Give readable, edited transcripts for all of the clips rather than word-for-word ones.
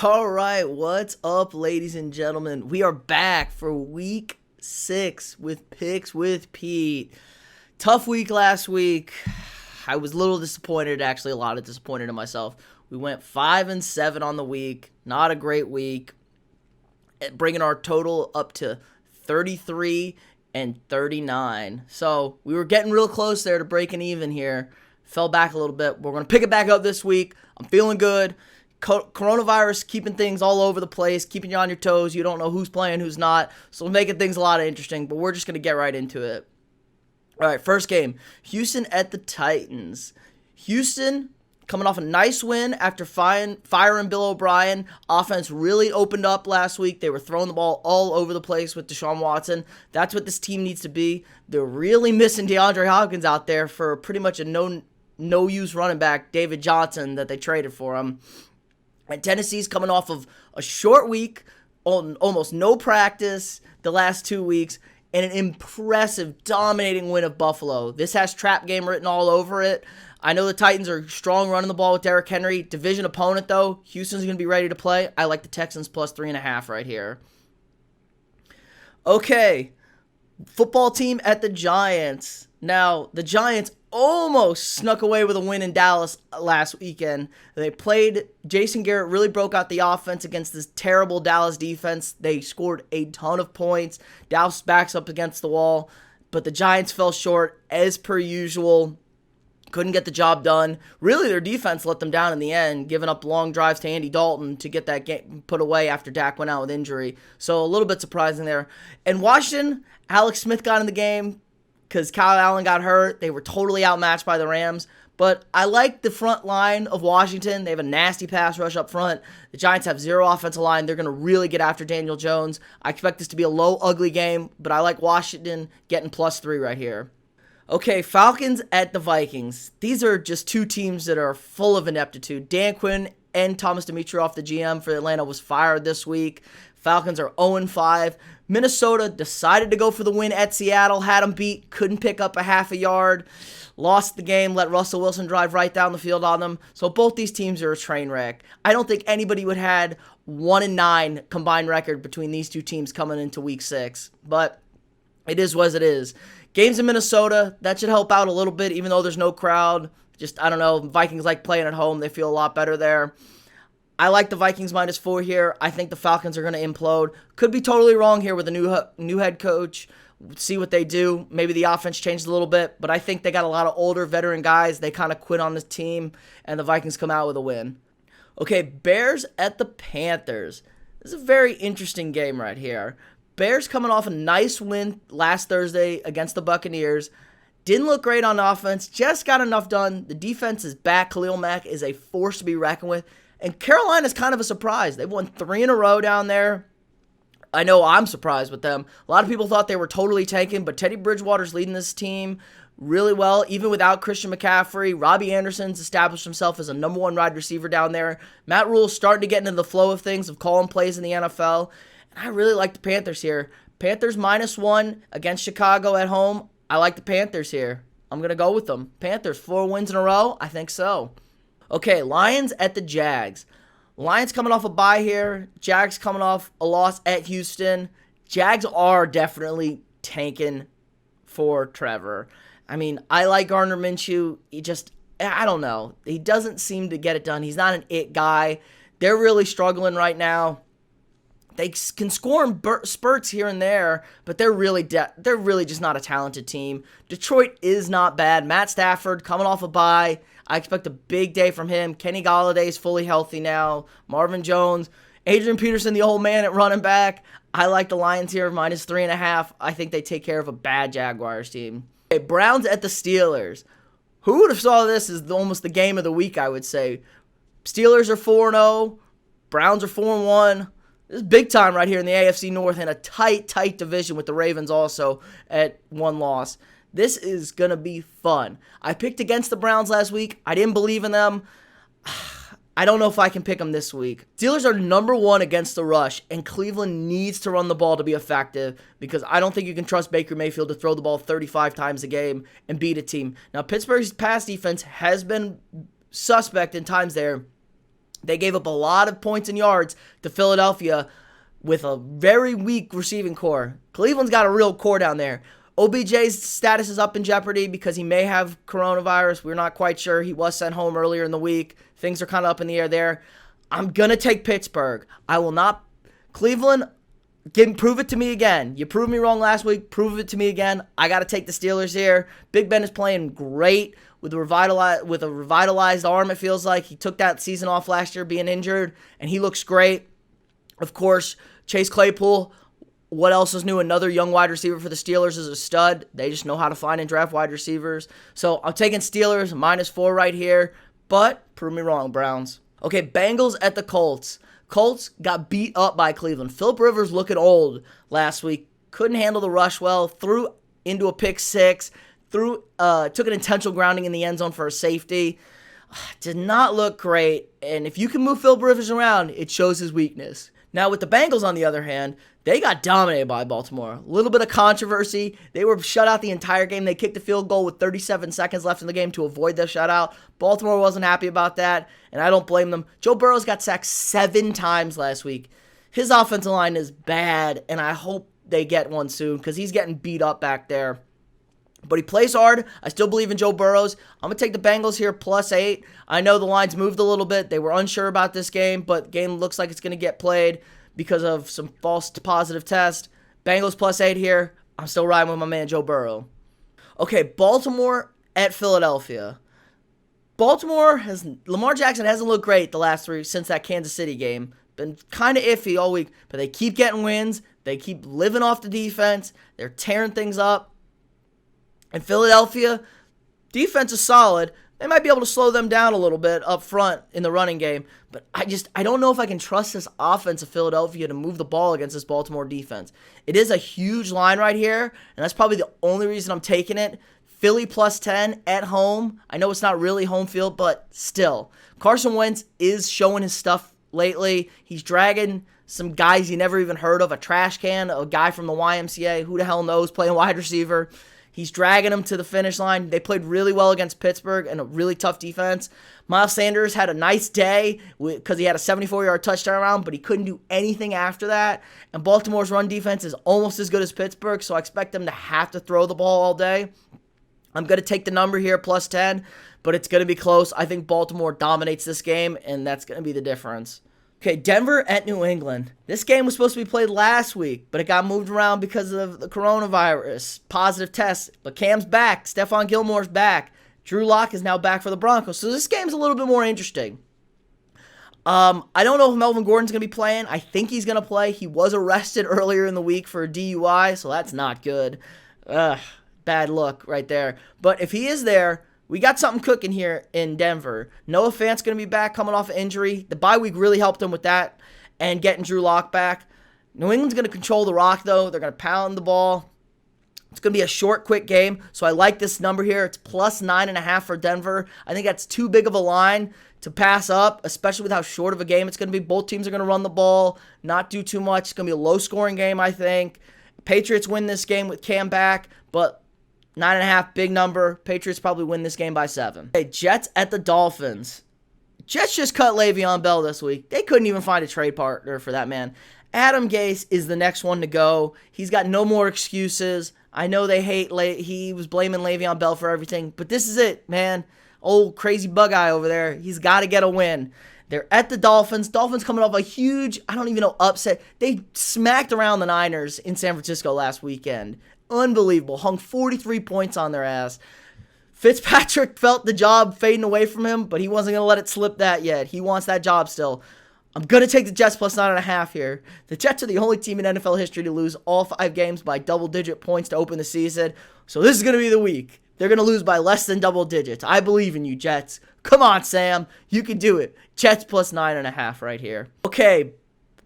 All right, what's up, ladies and gentlemen? We are back for week 6 with Picks with Pete. Tough week last week. I was a little disappointed, actually, a lot of disappointed in myself. We went 5-7 on the week. Not a great week. Bringing our total up to 33 and 39. So we were getting real close there to breaking even here. Fell back a little bit. We're going to pick it back up this week. I'm feeling good. Coronavirus keeping things all over the place, keeping you on your toes. You don't know who's playing, who's not. So making things a lot of interesting, but we're just going to get right into it. All right, first game, Houston at the Titans. Houston coming off a nice win after firing Bill O'Brien. Offense really opened up last week. They were throwing the ball all over the place with Deshaun Watson. That's what this team needs to be. They're really missing DeAndre Hopkins out there for pretty much a no-use running back, David Johnson, that they traded for him. And Tennessee's coming off of a short week, almost no practice the last 2 weeks, and an impressive, dominating win of Buffalo. This has trap game written all over it. I know the Titans are strong running the ball with Derrick Henry. Division opponent, though. Houston's going to be ready to play. I like the Texans plus 3.5 right here. Okay, football team at the Giants. Now, the Giants almost snuck away with a win in Dallas last weekend. They played, Jason Garrett really broke out the offense against this terrible Dallas defense. They scored a ton of points. Dallas backs up against the wall, but the Giants fell short as per usual. Couldn't get the job done. Really, their defense let them down in the end, giving up long drives to Andy Dalton to get that game put away after Dak went out with injury. So a little bit surprising there. And Washington, Alex Smith got in the game because Kyle Allen got hurt. They were totally outmatched by the Rams. But I like the front line of Washington. They have a nasty pass rush up front. The Giants have zero offensive line. They're going to really get after Daniel Jones. I expect this to be a low, ugly game, but I like Washington getting plus 3 right here. Okay, Falcons at the Vikings. These are just two teams that are full of ineptitude. Dan Quinn and Thomas Dimitroff, the GM for Atlanta, was fired this week. Falcons are 0-5. Minnesota decided to go for the win at Seattle, had them beat, couldn't pick up a half a yard, lost the game, let Russell Wilson drive right down the field on them. So both these teams are a train wreck. I don't think anybody would have had 1-9 combined record between these two teams coming into week 6, but it is what it is. Games in Minnesota, that should help out a little bit, even though there's no crowd. Just, I don't know, Vikings like playing at home. They feel a lot better there. I like the Vikings minus 4 here. I think the Falcons are going to implode. Could be totally wrong here with a new head coach. See what they do. Maybe the offense changed a little bit, but I think they got a lot of older veteran guys. They kind of quit on this team, and the Vikings come out with a win. Okay, Bears at the Panthers. This is a very interesting game right here. Bears coming off a nice win last Thursday against the Buccaneers. Didn't look great on offense. Just got enough done. The defense is back. Khalil Mack is a force to be reckoned with. And Carolina's kind of a surprise. They've won 3 in a row down there. I know I'm surprised with them. A lot of people thought they were totally tanking, but Teddy Bridgewater's leading this team really well, even without Christian McCaffrey. Robbie Anderson's established himself as a number 1 wide receiver down there. Matt Rule's starting to get into the flow of things, of calling plays in the NFL. And I really like the Panthers here. Panthers minus 1 against Chicago at home. I like the Panthers here. I'm going to go with them. Panthers, 4 wins in a row? I think so. Okay, Lions at the Jags. Lions coming off a bye here. Jags coming off a loss at Houston. Jags are definitely tanking for Trevor. I mean, I like Gardner Minshew. I don't know. He doesn't seem to get it done. He's not an it guy. They're really struggling right now. They can score in spurts here and there, but they're really just not a talented team. Detroit is not bad. Matt Stafford coming off a bye. I expect a big day from him. Kenny Galladay's fully healthy now. Marvin Jones. Adrian Peterson, the old man at running back. I like the Lions here, minus 3.5. I think they take care of a bad Jaguars team. Okay, Browns at the Steelers. Who would have saw this as almost the game of the week, I would say. Steelers are 4-0. Browns are 4-1. This is big time right here in the AFC North in a tight division with the Ravens also at 1 loss. This is going to be fun. I picked against the Browns last week. I didn't believe in them. I don't know if I can pick them this week. Steelers are number 1 against the rush, and Cleveland needs to run the ball to be effective because I don't think you can trust Baker Mayfield to throw the ball 35 times a game and beat a team. Now, Pittsburgh's pass defense has been suspect in times there. They gave up a lot of points and yards to Philadelphia with a very weak receiving core. Cleveland's got a real core down there. OBJ's status is up in jeopardy because he may have coronavirus. We're not quite sure. He was sent home earlier in the week. Things are kind of up in the air there. I'm going to take Pittsburgh. I will not. Cleveland, prove it to me again. You proved me wrong last week. Prove it to me again. I got to take the Steelers here. Big Ben is playing great with a revitalized arm, it feels like. He took that season off last year being injured, and he looks great. Of course, Chase Claypool, what else is new? Another young wide receiver for the Steelers is a stud. They just know how to find and draft wide receivers. So I'm taking Steelers, -4 right here, but prove me wrong, Browns. Okay, Bengals at the Colts. Colts got beat up by Cleveland. Phillip Rivers looking old last week. Couldn't handle the rush well. Threw into a pick six. Took an intentional grounding in the end zone for a safety. Did not look great. And if you can move Phillip Rivers around, it shows his weakness. Now with the Bengals, on the other hand, they got dominated by Baltimore. A little bit of controversy. They were shut out the entire game. They kicked a field goal with 37 seconds left in the game to avoid the shutout. Baltimore wasn't happy about that, and I don't blame them. Joe Burrow's got sacked 7 times last week. His offensive line is bad, and I hope they get one soon because he's getting beat up back there. But he plays hard. I still believe in Joe Burrows. I'm going to take the Bengals here, +8. I know the lines moved a little bit. They were unsure about this game, but the game looks like it's going to get played because of some false positive test. Bengals +8 here. I'm still riding with my man Joe Burrow. Okay, Baltimore at Philadelphia. Lamar Jackson hasn't looked great the last 3 since that Kansas City game. Been kind of iffy all week, but they keep getting wins. They keep living off the defense. They're tearing things up. And Philadelphia, defense is solid. They might be able to slow them down a little bit up front in the running game. But I don't know if I can trust this offense of Philadelphia to move the ball against this Baltimore defense. It is a huge line right here, and that's probably the only reason I'm taking it. Philly +10 at home. I know it's not really home field, but still. Carson Wentz is showing his stuff lately. He's dragging some guys you never even heard of, a trash can, a guy from the YMCA, who the hell knows, playing wide receiver. He's dragging them to the finish line. They played really well against Pittsburgh and a really tough defense. Miles Sanders had a nice day because he had a 74-yard touchdown round, but he couldn't do anything after that. And Baltimore's run defense is almost as good as Pittsburgh, so I expect them to have to throw the ball all day. I'm going to take the number here, +10, but it's going to be close. I think Baltimore dominates this game, and that's going to be the difference. Okay, Denver at New England. This game was supposed to be played last week, but it got moved around because of the coronavirus. Positive tests. But Cam's back. Stephon Gilmore's back. Drew Lock is now back for the Broncos. So this game's a little bit more interesting. I don't know if Melvin Gordon's going to be playing. I think he's going to play. He was arrested earlier in the week for a DUI, so that's not good. Bad look right there. But if he is there, we got something cooking here in Denver. Noah Fant's going to be back coming off an injury. The bye week really helped him with that and getting Drew Lock back. New England's going to control the rock, though. They're going to pound the ball. It's going to be a short, quick game, so I like this number here. It's +9.5 for Denver. I think that's too big of a line to pass up, especially with how short of a game it's going to be. Both teams are going to run the ball, not do too much. It's going to be a low-scoring game, I think. Patriots win this game with Cam back, but 9.5, big number. Patriots probably win this game by 7. Okay, Jets at the Dolphins. Jets just cut Le'Veon Bell this week. They couldn't even find a trade partner for that man. Adam Gase is the next one to go. He's got no more excuses. I know they hate he was blaming Le'Veon Bell for everything, but this is it, man. Old crazy bug eye over there. He's got to get a win. They're at the Dolphins. Dolphins coming off a huge, I don't even know, upset. They smacked around the Niners in San Francisco last weekend. Unbelievable. Hung 43 points on their ass. Fitzpatrick felt the job fading away from him, but he wasn't going to let it slip that yet. He wants that job still. I'm going to take the Jets +9.5 here. The Jets are the only team in NFL history to lose all 5 games by double-digit points to open the season. So this is going to be the week. They're going to lose by less than double digits. I believe in you, Jets. Come on, Sam. You can do it. Jets +9.5 right here. Okay,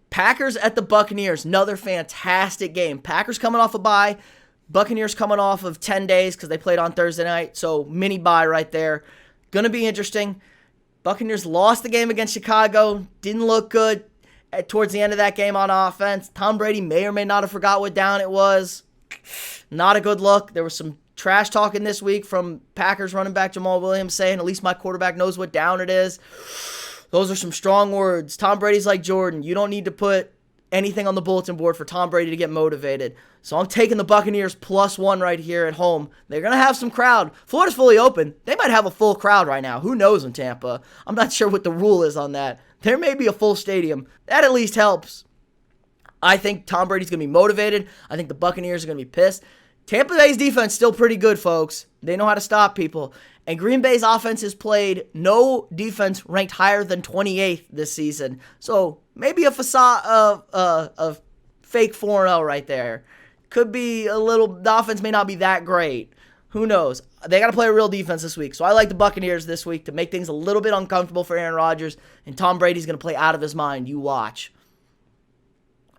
Packers at the Buccaneers. Another fantastic game. Packers coming off a bye. Buccaneers coming off of 10 days because they played on Thursday night. So mini bye right there. Going to be interesting. Buccaneers lost the game against Chicago. Didn't look good towards the end of that game on offense. Tom Brady may or may not have forgot what down it was. Not a good look. There was some trash talking this week from Packers running back Jamal Williams saying, at least my quarterback knows what down it is. Those are some strong words. Tom Brady's like Jordan. You don't need to put anything on the bulletin board for Tom Brady to get motivated. So I'm taking the Buccaneers +1 right here at home. They're going to have some crowd. Florida's fully open. They might have a full crowd right now. Who knows in Tampa? I'm not sure what the rule is on that. There may be a full stadium. That at least helps. I think Tom Brady's going to be motivated. I think the Buccaneers are going to be pissed. Tampa Bay's defense is still pretty good, folks. They know how to stop people. And Green Bay's offense has played no defense ranked higher than 28th this season. So maybe a facade of fake 4-0 right there. Could be a little, the offense may not be that great. Who knows? They got to play a real defense this week. So I like the Buccaneers this week to make things a little bit uncomfortable for Aaron Rodgers. And Tom Brady's going to play out of his mind. You watch.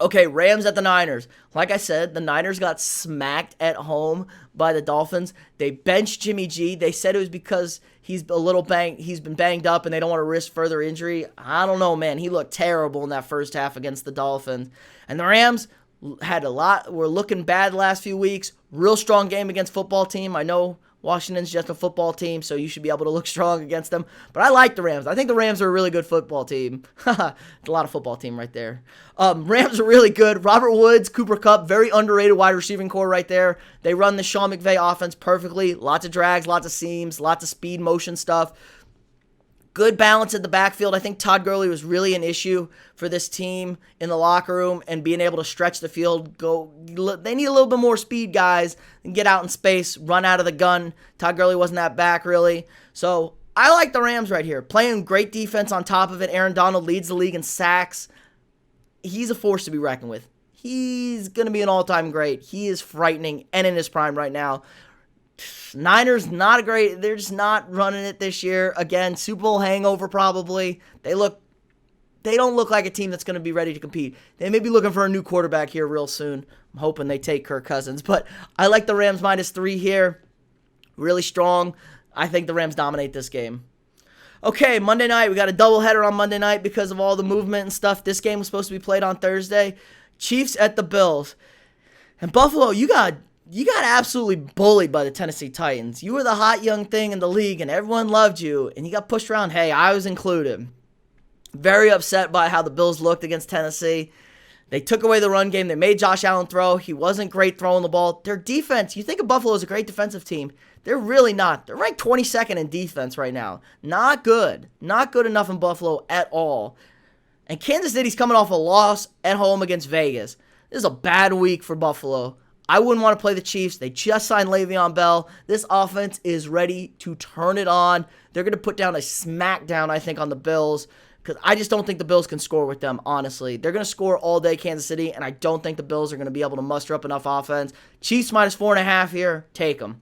Okay, Rams at the Niners. Like I said, the Niners got smacked at home by the Dolphins. They benched Jimmy G. They said it was because he's been banged up and they don't want to risk further injury. I don't know, man. He looked terrible in that first half against the Dolphins. And the Rams were looking bad the last few weeks. Real strong game against football team. I know Washington's just a football team, so you should be able to look strong against them. But I like the Rams. I think the Rams are a really good football team. A lot of football team right there. Rams are really good. Robert Woods, Cooper Kupp, very underrated wide receiving core right there. They run the Sean McVay offense perfectly. Lots of drags, lots of seams, lots of speed, motion stuff. Good balance at the backfield. I think Todd Gurley was really an issue for this team in the locker room and being able to stretch the field. They need a little bit more speed, guys, and get out in space, run out of the gun. Todd Gurley wasn't that back, really. So I like the Rams right here. Playing great defense on top of it. Aaron Donald leads the league in sacks. He's a force to be reckoned with. He's going to be an all-time great. He is frightening and in his prime right now. Niners, not a great, they're just not running it this year. Again, Super Bowl hangover probably. They don't look like a team that's going to be ready to compete. They may be looking for a new quarterback here real soon. I'm hoping they take Kirk Cousins. But I like the Rams -3 here. Really strong. I think the Rams dominate this game. Okay, Monday night. We got a doubleheader on Monday night because of all the movement and stuff. This game was supposed to be played on Thursday. Chiefs at the Bills. And Buffalo, you got absolutely bullied by the Tennessee Titans. You were the hot young thing in the league, and everyone loved you, and you got pushed around. Hey, I was included. Very upset by how the Bills looked against Tennessee. They took away the run game. They made Josh Allen throw. He wasn't great throwing the ball. Their defense, you think of Buffalo as a great defensive team. They're really not. They're ranked 22nd in defense right now. Not good. Not good enough in Buffalo at all. And Kansas City's coming off a loss at home against Vegas. This is a bad week for Buffalo. I wouldn't want to play the Chiefs. They just signed Le'Veon Bell. This offense is ready to turn it on. They're going to put down a smackdown, I think, on the Bills, because I just don't think the Bills can score with them, honestly. They're going to score all day, Kansas City, and I don't think the Bills are going to be able to muster up enough offense. Chiefs -4.5 here. Take them.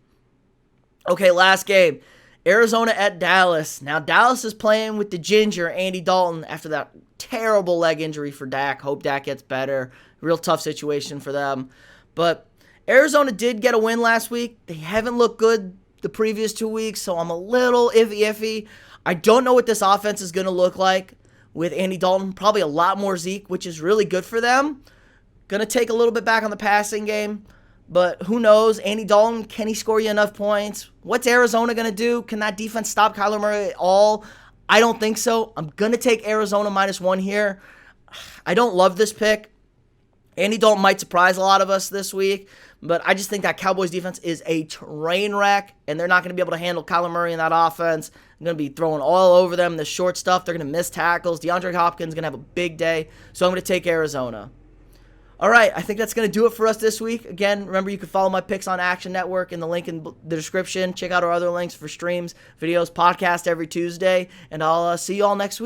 Okay, last game. Arizona at Dallas. Now, Dallas is playing with the ginger, Andy Dalton, after that terrible leg injury for Dak. Hope Dak gets better. Real tough situation for them. But Arizona did get a win last week. They haven't looked good the previous 2 weeks, so I'm a little iffy. I don't know what this offense is going to look like with Andy Dalton. Probably a lot more Zeke, which is really good for them. Going to take a little bit back on the passing game, but who knows? Andy Dalton, can he score you enough points? What's Arizona going to do? Can that defense stop Kyler Murray at all? I don't think so. I'm going to take Arizona -1 here. I don't love this pick. Andy Dalton might surprise a lot of us this week, but I just think that Cowboys defense is a train wreck, and they're not going to be able to handle Kyler Murray in that offense. They're going to be throwing all over them, the short stuff. They're going to miss tackles. DeAndre Hopkins is going to have a big day, so I'm going to take Arizona. All right, I think that's going to do it for us this week. Again, remember you can follow my picks on Action Network in the link in the description. Check out our other links for streams, videos, podcast every Tuesday, and I'll see you all next week.